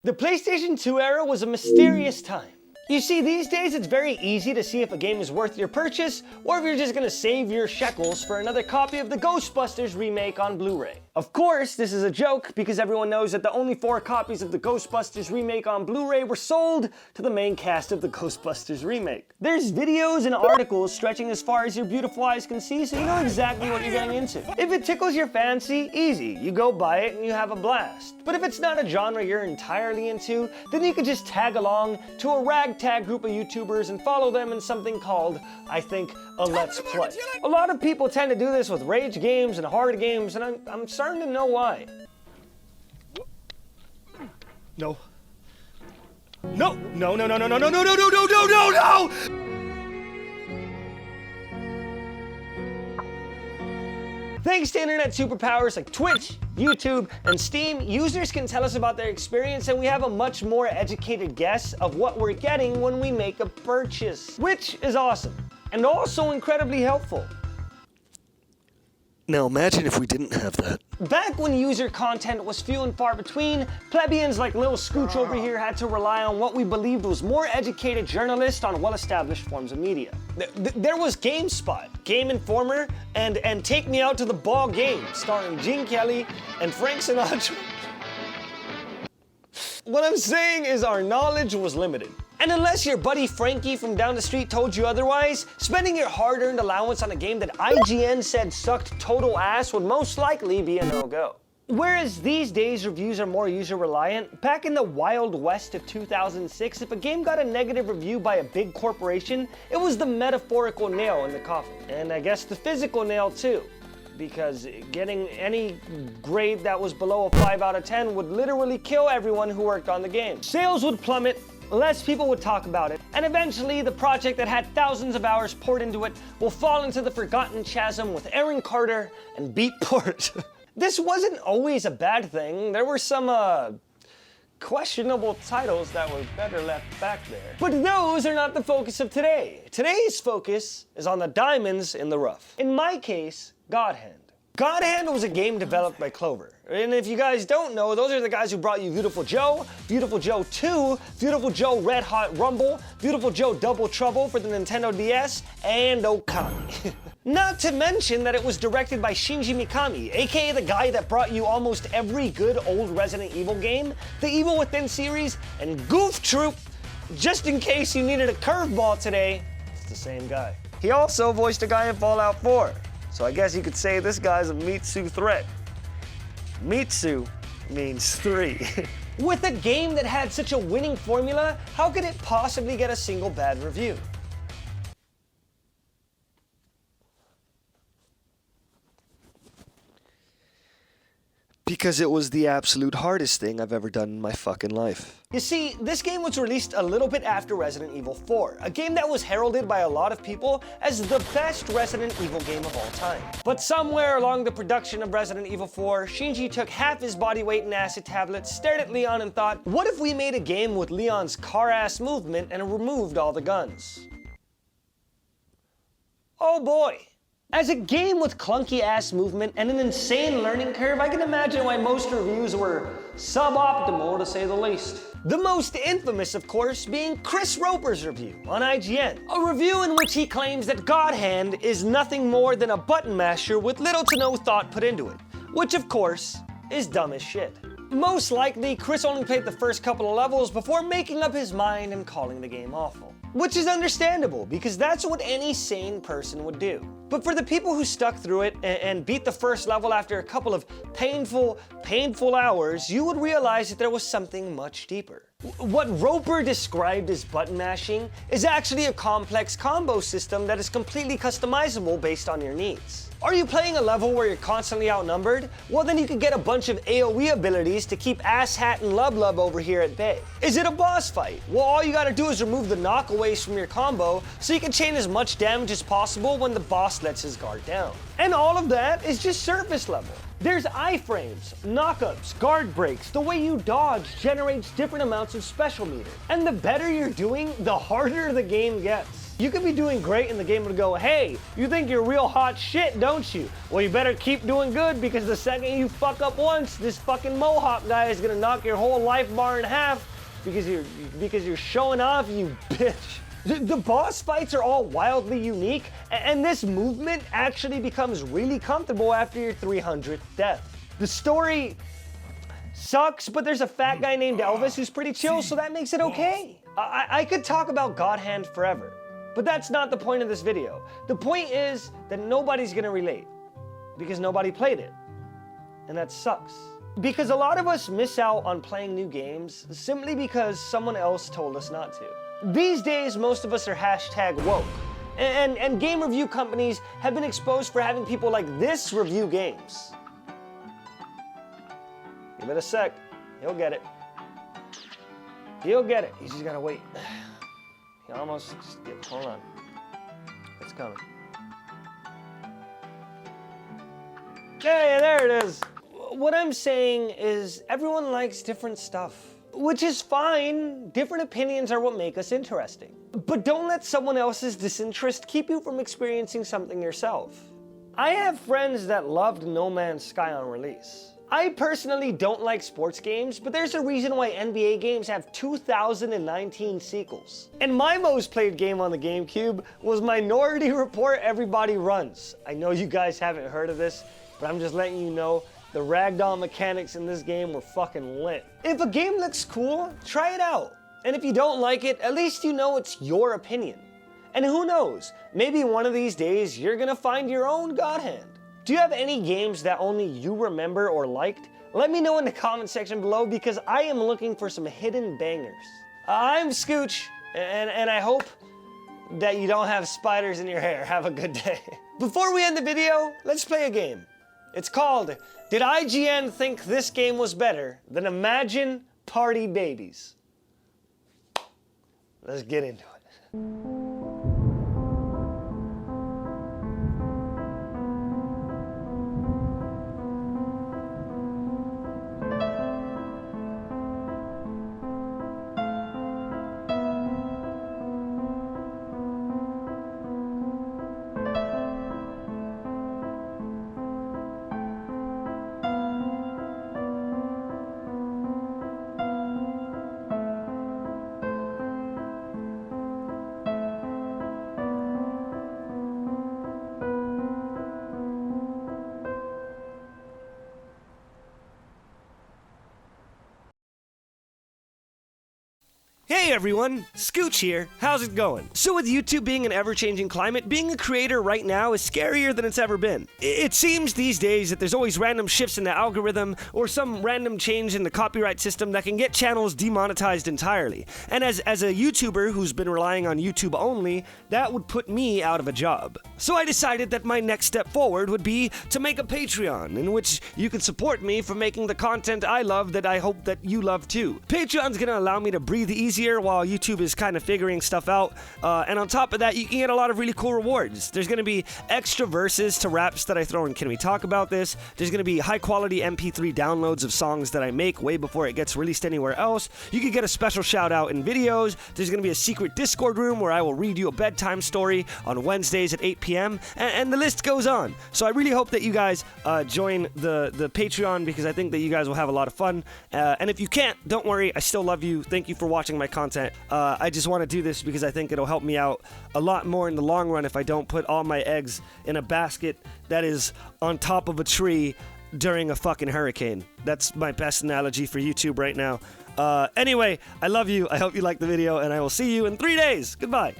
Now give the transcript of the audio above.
The PlayStation 2 era was a mysterious time. You see, these days it's very easy to see if a game is worth your purchase, or if you're just gonna save your shekels for another copy of the Ghostbusters remake on Blu-ray. Of course, this is a joke, because everyone knows that the only 4 copies of the Ghostbusters remake on Blu-ray were sold to the main cast of the Ghostbusters remake. There's videos and articles stretching as far as your beautiful eyes can see, so you know exactly what you're getting into. If it tickles your fancy, easy. You go buy it and you have a blast. But if it's not a genre you're entirely into, then you could just tag along to a ragtag group of YouTubers and follow them in something called, I think, a Let's Play. A lot of people tend to do this with rage games and hard games, and I'm starting to know why. No. No! No, no, no, no, no, no, no, no, no, no, no, no, no! Thanks to internet superpowers like Twitch, YouTube, and Steam, users can tell us about their experience, and we have a much more educated guess of what we're getting when we make a purchase, which is awesome, and also incredibly helpful. Now imagine if we didn't have that. Back when user content was few and far between, plebeians like little Skooch over here had to rely on what we believed was more educated journalists on well-established forms of media. There was GameSpot, Game Informer, and Take Me Out to the Ball Game, starring Gene Kelly and Frank Sinatra. What I'm saying is our knowledge was limited. And unless your buddy Frankie from down the street told you otherwise, spending your hard-earned allowance on a game that IGN said sucked total ass would most likely be a no-go. Whereas these days reviews are more user-reliant, back in the Wild West of 2006, if a game got a negative review by a big corporation, it was the metaphorical nail in the coffin. And I guess the physical nail too. Because getting any grade that was below a 5 out of 10 would literally kill everyone who worked on the game. Sales would plummet, less people would talk about it, and eventually the project that had thousands of hours poured into it will fall into the forgotten chasm with Aaron Carter and Beatport. This wasn't always a bad thing. There were some, questionable titles that were better left back there. But those are not the focus of today. Today's focus is on the diamonds in the rough. In my case, God Hand. God Hand was a game developed by Clover. And if you guys don't know, those are the guys who brought you Beautiful Joe 2, Beautiful Joe Red Hot Rumble, Beautiful Joe Double Trouble for the Nintendo DS, and Okami. Not to mention that it was directed by Shinji Mikami, aka the guy that brought you almost every good old Resident Evil game, the Evil Within series, and Goof Troop. Just in case you needed a curveball today, it's the same guy. He also voiced a guy in Fallout 4. So I guess you could say this guy's a Mitsu threat. Mitsu means 3. With a game that had such a winning formula, how could it possibly get a single bad review? Because it was the absolute hardest thing I've ever done in my fucking life. You see, this game was released a little bit after Resident Evil 4, a game that was heralded by a lot of people as the best Resident Evil game of all time. But somewhere along the production of Resident Evil 4, Shinji took half his body weight in acid tablets, stared at Leon and thought, what if we made a game with Leon's car-ass movement and removed all the guns? Oh boy. As a game with clunky-ass movement and an insane learning curve, I can imagine why most reviews were suboptimal, to say the least. The most infamous, of course, being Chris Roper's review on IGN. A review in which he claims that God Hand is nothing more than a button masher with little to no thought put into it, which, of course, is dumb as shit. Most likely, Chris only played the first couple of levels before making up his mind and calling the game awful. Which is understandable, because that's what any sane person would do. But for the people who stuck through it and beat the first level after a couple of painful hours, you would realize that there was something much deeper. What Roper described as button mashing is actually a complex combo system that is completely customizable based on your needs. Are you playing a level where you're constantly outnumbered? Well, then you can get a bunch of AoE abilities to keep Asshat and Lub Lub over here at bay. Is it a boss fight? Well, all you gotta do is remove the knockaways from your combo so you can chain as much damage as possible when the boss lets his guard down. And all of that is just surface level. There's iframes, knockups, guard breaks. The way you dodge generates different amounts of special meter. And the better you're doing, the harder the game gets. You could be doing great and the game would go, hey, you think you're real hot shit, don't you? Well, you better keep doing good because the second you fuck up once, this fucking Mohawk guy is gonna knock your whole life bar in half because you're showing off, you bitch. The boss fights are all wildly unique, and this movement actually becomes really comfortable after your 300th death. The story sucks, but there's a fat guy named Elvis who's pretty chill, so that makes it okay. I could talk about God Hand forever, but that's not the point of this video. The point is that nobody's gonna relate, because nobody played it, and that sucks. Because a lot of us miss out on playing new games simply because someone else told us not to. These days, most of us are hashtag woke, and game review companies have been exposed for having people like this review games. Give it a sec, he'll get it. He'll get it, he's just gotta wait. He almost, hold on. It's coming. Hey, there it is. What I'm saying is everyone likes different stuff. Which is fine. Different opinions are what make us interesting. But don't let someone else's disinterest keep you from experiencing something yourself. I have friends that loved No Man's Sky on release. I personally don't like sports games, but there's a reason why NBA games have 2019 sequels. And my most played game on the GameCube was Minority Report Everybody Runs. I know you guys haven't heard of this, but I'm just letting you know the ragdoll mechanics in this game were fucking lit. If a game looks cool, try it out. And if you don't like it, at least you know it's your opinion. And who knows, maybe one of these days you're gonna find your own God Hand. Do you have any games that only you remember or liked? Let me know in the comment section below because I am looking for some hidden bangers. I'm Skooch, and I hope that you don't have spiders in your hair. Have a good day. Before we end the video, let's play a game. It's called, Did IGN Think This Game Was Better Than Imagine Party Babies? Let's get into it. Hey everyone, Skooch here. How's it going? So with YouTube being an ever-changing climate, being a creator right now is scarier than it's ever been. It seems these days that there's always random shifts in the algorithm or some random change in the copyright system that can get channels demonetized entirely. And as a YouTuber who's been relying on YouTube only, that would put me out of a job. So I decided that my next step forward would be to make a Patreon in which you can support me for making the content I love that I hope that you love too. Patreon's gonna allow me to breathe easier while YouTube is kind of figuring stuff out, and on top of that you can get a lot of really cool rewards. There's going to be extra verses to raps that I throw in Can We Talk About This. There's going to be high quality MP3 downloads of songs that I make way before it gets released anywhere else. You can get a special shout out in videos. There's going to be a secret Discord room where I will read you a bedtime story on Wednesdays at 8 p.m. and the list goes on. So I really hope that you guys join the Patreon because I think that you guys will have a lot of fun, and if you can't, don't worry, I still love you. Thank you for watching my content. I just want to do this because I think it'll help me out a lot more in the long run if I don't put all my eggs in a basket that is on top of a tree during a fucking hurricane. That's my best analogy for YouTube right now. Anyway, I love you. I hope you liked the video, and I will see you in 3 days. Goodbye.